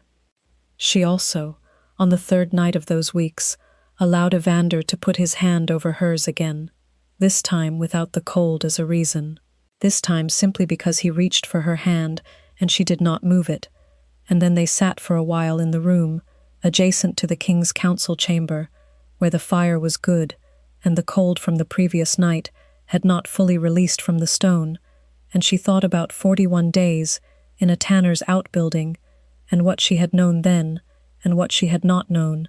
She also, on the 3rd night of those weeks, allowed Evander to put his hand over hers again, this time without the cold as a reason. this time simply because he reached for her hand and she did not move it, and then they sat for a while in the room, adjacent to the king's council chamber, where the fire was good, and the cold from the previous night had not fully released from the stone, and she thought about 41 days in a tanner's outbuilding, and what she had known then, and what she had not known.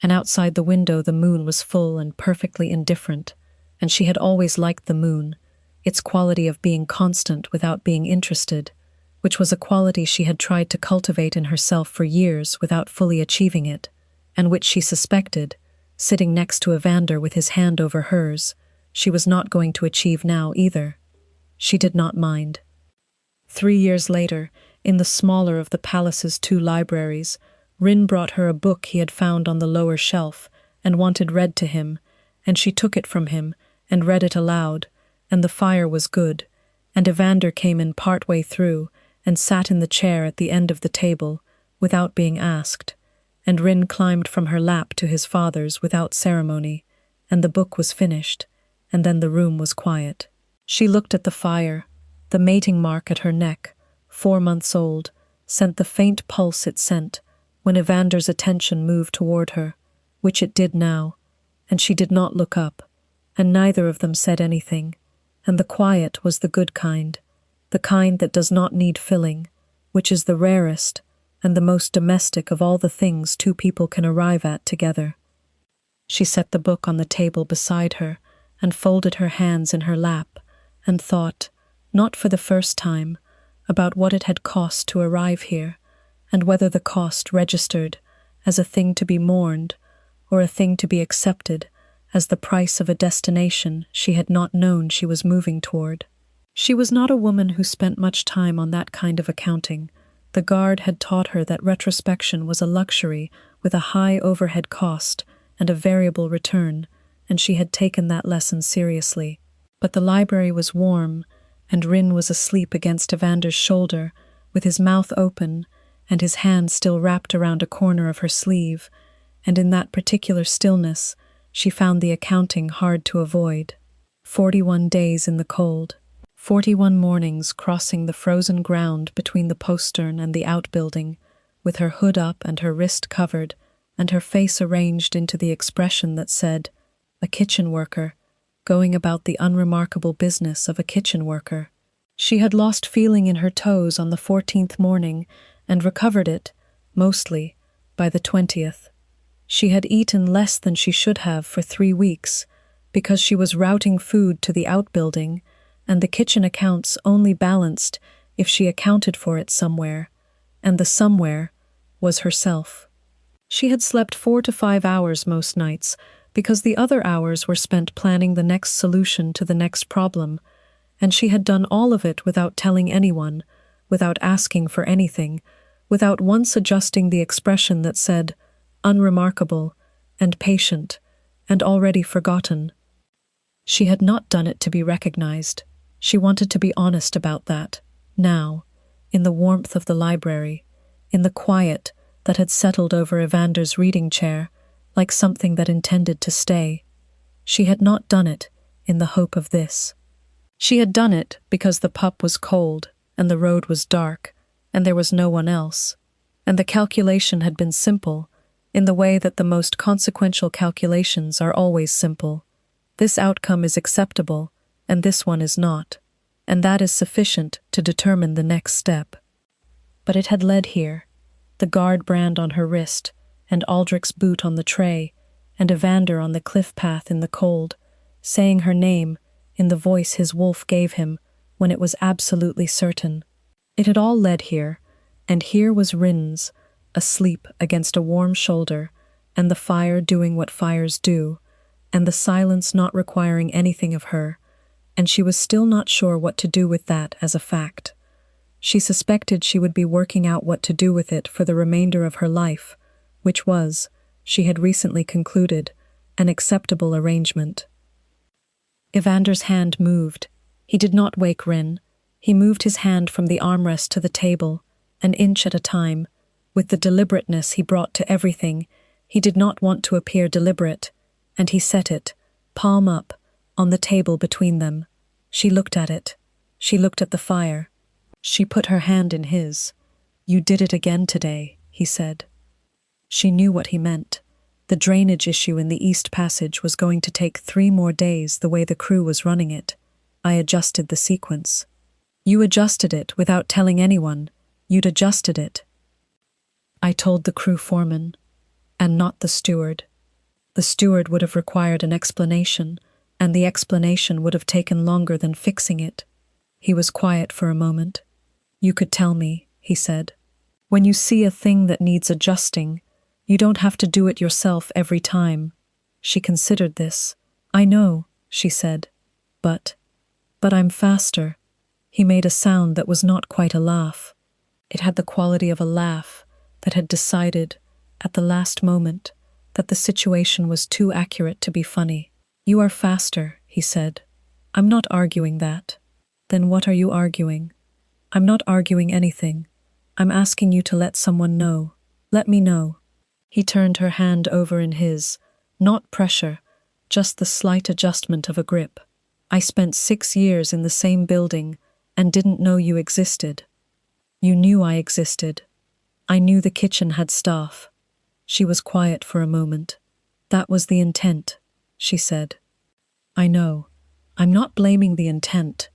And outside the window the moon was full and perfectly indifferent, and she had always liked the moon, its quality of being constant without being interested, which was a quality she had tried to cultivate in herself for years without fully achieving it, and which she suspected, sitting next to Evander with his hand over hers, she was not going to achieve now either. She did not mind. 3 years later, in the smaller of the palace's 2 libraries, Rin brought her a book he had found on the lower shelf and wanted read to him, and she took it from him and read it aloud, and the fire was good, and Evander came in part way through and sat in the chair at the end of the table, without being asked, and Rin climbed from her lap to his father's without ceremony, and the book was finished, and then the room was quiet. She looked at the fire. The mating mark at her neck, 4 months old, sent the faint pulse it sent when Evander's attention moved toward her, which it did now, and she did not look up, and neither of them said anything, and the quiet was the good kind, the kind that does not need filling, which is the rarest and the most domestic of all the things 2 people can arrive at together. She set the book on the table beside her and folded her hands in her lap and thought, not for the first time, about what it had cost to arrive here, and whether the cost registered as a thing to be mourned or a thing to be accepted as the price of a destination she had not known she was moving toward. She was not a woman who spent much time on that kind of accounting. The guard had taught her that retrospection was a luxury with a high overhead cost and a variable return, and she had taken that lesson seriously. But the library was warm, and Rin was asleep against Evander's shoulder, with his mouth open and his hand still wrapped around a corner of her sleeve, and in that particular stillness she found the accounting hard to avoid. 41 days in the cold, 41 mornings crossing the frozen ground between the postern and the outbuilding, with her hood up and her wrist covered, and her face arranged into the expression that said, "A kitchen worker," going about the unremarkable business of a kitchen worker. She had lost feeling in her toes on the 14th morning and recovered it, mostly, by the 20th. She had eaten less than she should have for 3 weeks, because she was routing food to the outbuilding, and the kitchen accounts only balanced if she accounted for it somewhere, and the somewhere was herself. She had slept 4 to 5 hours most nights, because the other hours were spent planning the next solution to the next problem, and she had done all of it without telling anyone, without asking for anything, without once adjusting the expression that said, unremarkable, and patient, and already forgotten. She had not done it to be recognized. She wanted to be honest about that, now, in the warmth of the library, in the quiet that had settled over Evander's reading chair, like something that intended to stay. She had not done it in the hope of this. She had done it because the pup was cold, and the road was dark, and there was no one else, and the calculation had been simple, in the way that the most consequential calculations are always simple. This outcome is acceptable, and this one is not, and that is sufficient to determine the next step. But it had led here, the guard brand on her wrist, and Aldrich's boot on the tray, and Evander on the cliff path in the cold, saying her name in the voice his wolf gave him when it was absolutely certain. It had all led here, and here was Rin's, asleep against a warm shoulder, and the fire doing what fires do, and the silence not requiring anything of her, and she was still not sure what to do with that as a fact. She suspected she would be working out what to do with it for the remainder of her life, which was, she had recently concluded, an acceptable arrangement. Evander's hand moved. He did not wake Rin. He moved his hand from the armrest to the table, an inch at a time, with the deliberateness he brought to everything. He did not want to appear deliberate, and he set it, palm up, on the table between them. She looked at it. She looked at the fire. She put her hand in his. "You did it again today," he said. She knew what he meant. The drainage issue in the East Passage was going to take 3 more days the way the crew was running it. I adjusted the sequence. You adjusted it without telling anyone. You'd adjusted it. I told the crew foreman, and not the steward. The steward would have required an explanation, and the explanation would have taken longer than fixing it. He was quiet for a moment. "You could tell me," he said. "When you see a thing that needs adjusting, you don't have to do it yourself every time." She considered this. "I know," she said. But I'm faster." He made a sound that was not quite a laugh. It had the quality of a laugh that had decided, at the last moment, that the situation was too accurate to be funny. "You are faster," he said. "I'm not arguing that." "Then what are you arguing?" "I'm not arguing anything. I'm asking you to let someone know. Let me know." He turned her hand over in his. Not pressure, just the slight adjustment of a grip. "I spent 6 years in the same building and didn't know you existed." "You knew I existed. I knew the kitchen had staff." She was quiet for a moment. "That was the intent," she said. "I know. I'm not blaming the intent.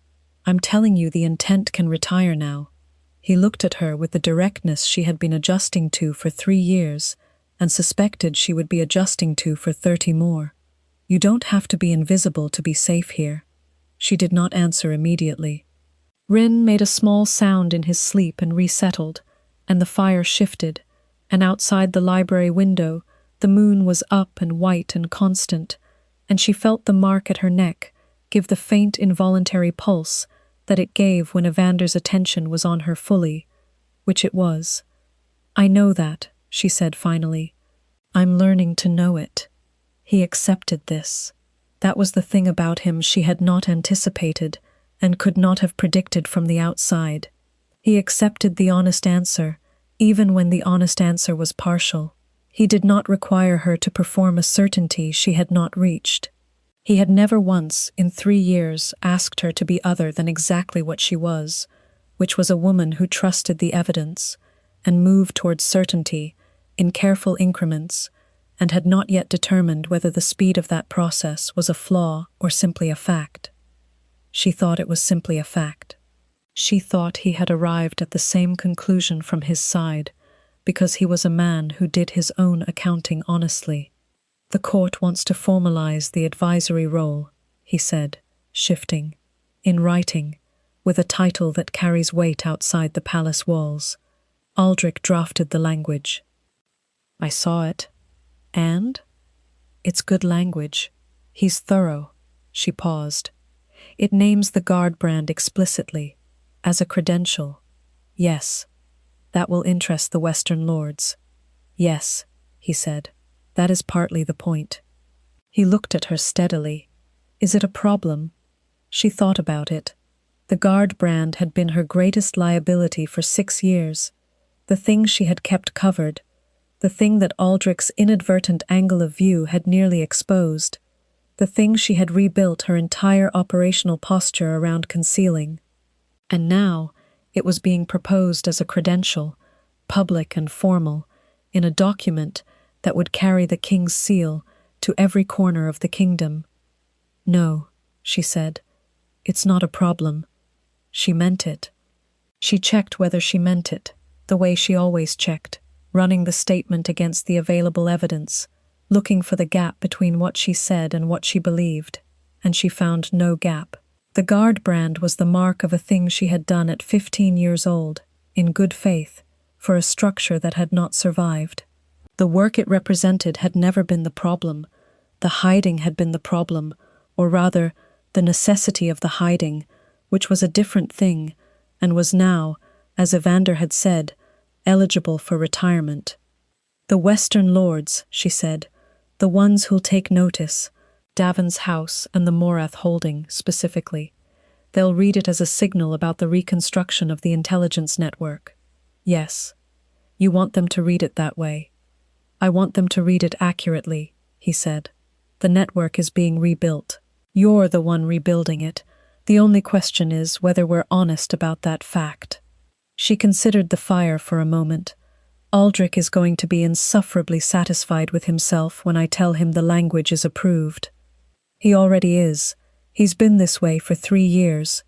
I'm telling you the intent can retire now." He looked at her with the directness she had been adjusting to for 3 years and suspected she would be adjusting to for 30 more. "You don't have to be invisible to be safe here." She did not answer immediately. Rin made a small sound in his sleep and resettled, and the fire shifted, and outside the library window the moon was up and white and constant, and she felt the mark at her neck give the faint involuntary pulse that it gave when Evander's attention was on her fully, which it was. "I know that," she said finally. "I'm learning to know it." He accepted this. That was the thing about him she had not anticipated and could not have predicted from the outside. He accepted the honest answer, even when the honest answer was partial. He did not require her to perform a certainty she had not reached. He had never once, in 3 years, asked her to be other than exactly what she was, which was a woman who trusted the evidence and moved towards certainty in careful increments, and had not yet determined whether the speed of that process was a flaw or simply a fact. She thought it was simply a fact. She thought he had arrived at the same conclusion from his side, because he was a man who did his own accounting honestly. "The court wants to formalize the advisory role," he said, shifting, "in writing, with a title that carries weight outside the palace walls." Aldrich drafted the language. "I saw it. And? It's good language. He's thorough." She paused. "It names the guard brand explicitly, as a credential." "Yes. That will interest the Western lords." "Yes," he said. "That is partly the point." He looked at her steadily. "Is it a problem?" She thought about it. The guard brand had been her greatest liability for 6 years. The thing she had kept covered, the thing that Aldrich's inadvertent angle of view had nearly exposed, the thing she had rebuilt her entire operational posture around concealing. And now it was being proposed as a credential, public and formal, in a document that would carry the king's seal to every corner of the kingdom. "No," she said, "it's not a problem." She meant it. She checked whether she meant it, the way she always checked, running the statement against the available evidence, looking for the gap between what she said and what she believed, and she found no gap. The guard brand was the mark of a thing she had done at 15 years old, in good faith, for a structure that had not survived. The work it represented had never been the problem. The hiding had been the problem, or rather, the necessity of the hiding, which was a different thing, and was now, as Evander had said, eligible for retirement. "The Western lords," she said, "the ones who'll take notice, Davin's house and the Morath holding, specifically. They'll read it as a signal about the reconstruction of the intelligence network." "Yes. You want them to read it that way." "I want them to read it accurately," he said. "The network is being rebuilt. You're the one rebuilding it, The only question is whether we're honest about that fact." She considered the fire for a moment. "Aldrich is going to be insufferably satisfied with himself when I tell him the language is approved." "He already is. He's been this way for 3 years."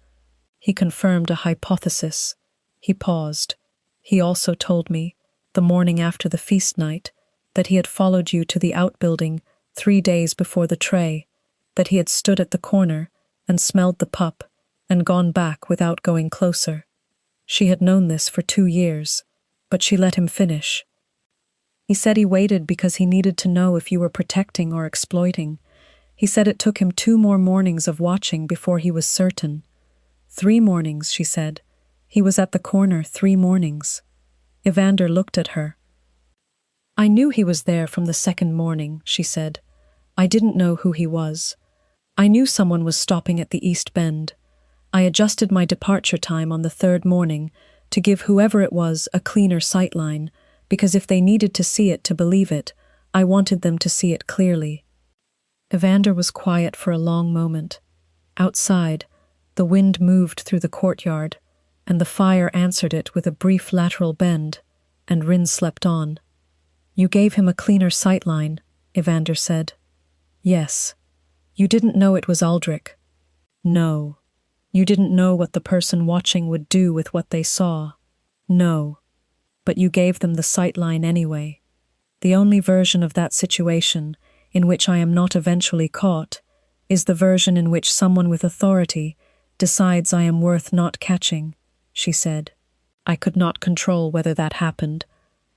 He confirmed a hypothesis. He paused. "He also told me, the morning after the feast night, that he had followed you to the outbuilding 3 days before the tray, that he had stood at the corner and smelled the pup and gone back without going closer. She had known this for 2 years, but she let him finish. He said he waited because he needed to know if you were protecting or exploiting. He said it took him 2 more mornings of watching before he was certain." 3 mornings, she said. "He was at the corner 3 mornings. Evander looked at her. "I knew he was there from the 2nd morning," she said. "I didn't know who he was. I knew someone was stopping at the East Bend. I adjusted my departure time on the 3rd morning to give whoever it was a cleaner sightline, because if they needed to see it to believe it, I wanted them to see it clearly." Evander was quiet for a long moment. Outside, the wind moved through the courtyard, and the fire answered it with a brief lateral bend, and Rin slept on. "You gave him a cleaner sightline," Evander said. "Yes. You didn't know it was Aldrich." "No. You didn't know what the person watching would do with what they saw." "No. But you gave them the sightline anyway. The only version of that situation in which I am not eventually caught is the version in which someone with authority decides I am worth not catching," she said. "I could not control whether that happened.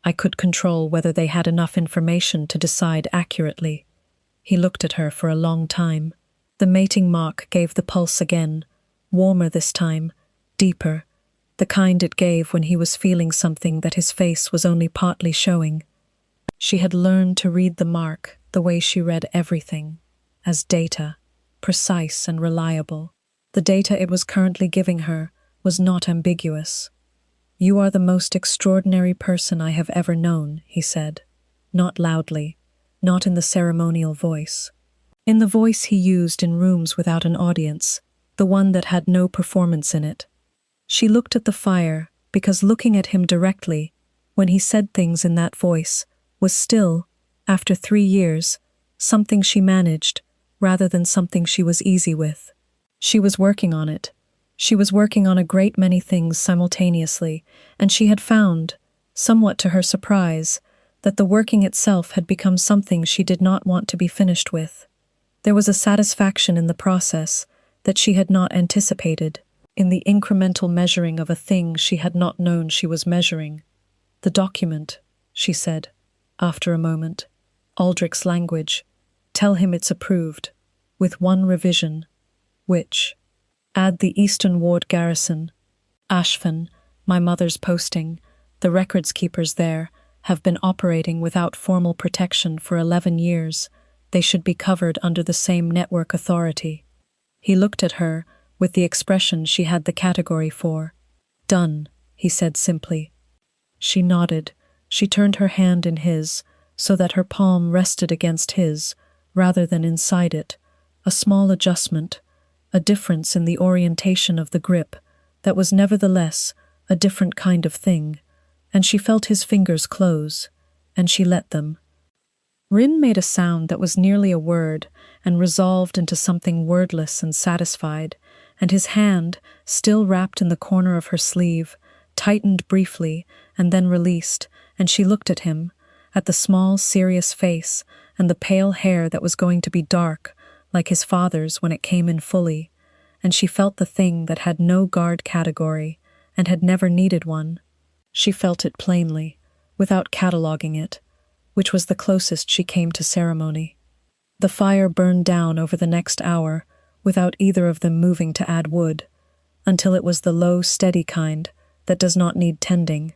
I could control whether they had enough information to decide accurately." He looked at her for a long time. The mating mark gave the pulse again, warmer this time, deeper, the kind it gave when he was feeling something that his face was only partly showing. She had learned to read the mark the way she read everything, as data, precise and reliable. The data it was currently giving her was not ambiguous. "You are the most extraordinary person I have ever known," he said, not loudly, not in the ceremonial voice. In the voice he used in rooms without an audience, the one that had no performance in it. She looked at the fire because looking at him directly, when he said things in that voice, was still, after 3 years, something she managed rather than something she was easy with. She was working on it. She was working on a great many things simultaneously, and she had found, somewhat to her surprise, that the working itself had become something she did not want to be finished with. There was a satisfaction in the process that she had not anticipated, in the incremental measuring of a thing she had not known she was measuring. "The document," she said, after a moment. "Aldrich's language. Tell him it's approved, with one revision." "Which?" "Add the Eastern Ward garrison. Ashfan, my mother's posting, the records keepers there, have been operating without formal protection for 11 years. They should be covered under the same network authority." He looked at her with the expression she had the category for. "Done," he said simply. She nodded. She turned her hand in his, so that her palm rested against his, rather than inside it, a small adjustment, a difference in the orientation of the grip that was nevertheless a different kind of thing, and she felt his fingers close, and she let them. Rin made a sound that was nearly a word and resolved into something wordless and satisfied, and his hand, still wrapped in the corner of her sleeve, tightened briefly and then released, and she looked at him, at the small, serious face and the pale hair that was going to be dark, like his father's when it came in fully, and she felt the thing that had no guard category and had never needed one. She felt it plainly, without cataloguing it, which was the closest she came to ceremony. The fire burned down over the next hour, without either of them moving to add wood, until it was the low, steady kind that does not need tending,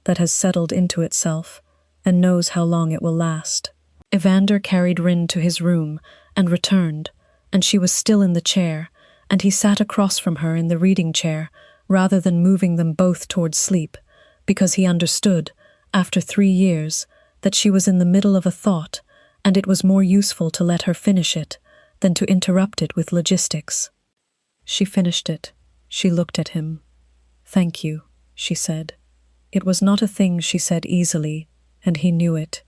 that has settled into itself, and knows how long it will last. Evander carried Rin to his room and returned, and she was still in the chair, and he sat across from her in the reading chair, rather than moving them both towards sleep, because he understood, after 3 years, that she was in the middle of a thought, and it was more useful to let her finish it than to interrupt it with logistics. She finished it. She looked at him. "Thank you," she said. It was not a thing she said easily, and he knew it.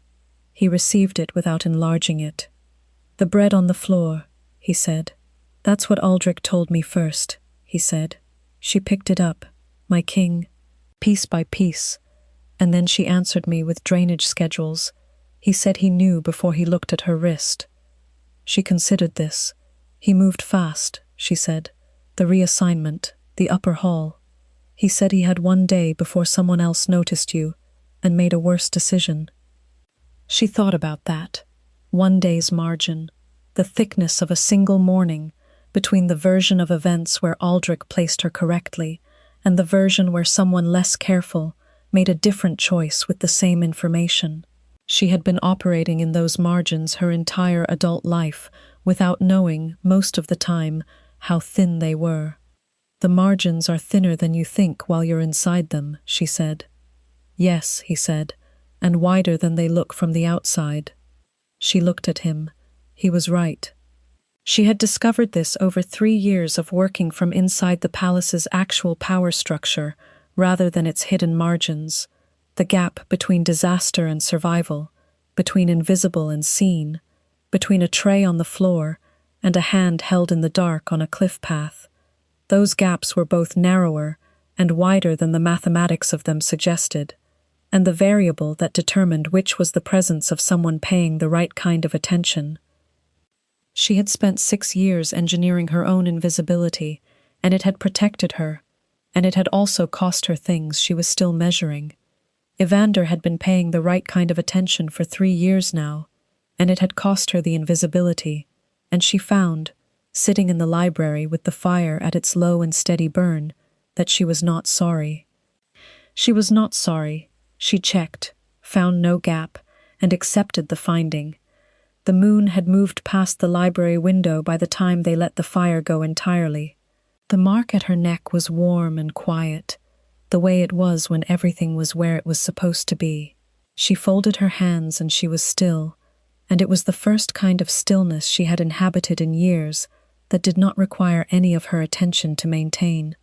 He received it without enlarging it. "The bread on the floor," he said. "That's what Aldrich told me first," he said. She picked it up, my king, piece by piece, and then she answered me with drainage schedules. He said he knew before he looked at her wrist. She considered this. "He moved fast," she said. "The reassignment, the upper hall. He said he had one day before someone else noticed you and made a worse decision." She thought about that. One day's margin, the thickness of a single morning between the version of events where Aldrich placed her correctly and the version where someone less careful made a different choice with the same information. She had been operating in those margins her entire adult life without knowing, most of the time, how thin they were. "The margins are thinner than you think while you're inside them," she said. "Yes," he said, "and wider than they look from the outside." She looked at him. He was right. She had discovered this over 3 years of working from inside the palace's actual power structure rather than its hidden margins, the gap between disaster and survival, between invisible and seen, between a tray on the floor and a hand held in the dark on a cliff path. Those gaps were both narrower and wider than the mathematics of them suggested, and the variable that determined which was the presence of someone paying the right kind of attention. She had spent 6 years engineering her own invisibility, and it had protected her, and it had also cost her things she was still measuring. Evander had been paying the right kind of attention for 3 years now, and it had cost her the invisibility, and she found, sitting in the library with the fire at its low and steady burn, that she was not sorry. She was not sorry. She checked, found no gap, and accepted the finding. The moon had moved past the library window by the time they let the fire go entirely. The mark at her neck was warm and quiet, the way it was when everything was where it was supposed to be. She folded her hands and she was still, and it was the first kind of stillness she had inhabited in years that did not require any of her attention to maintain.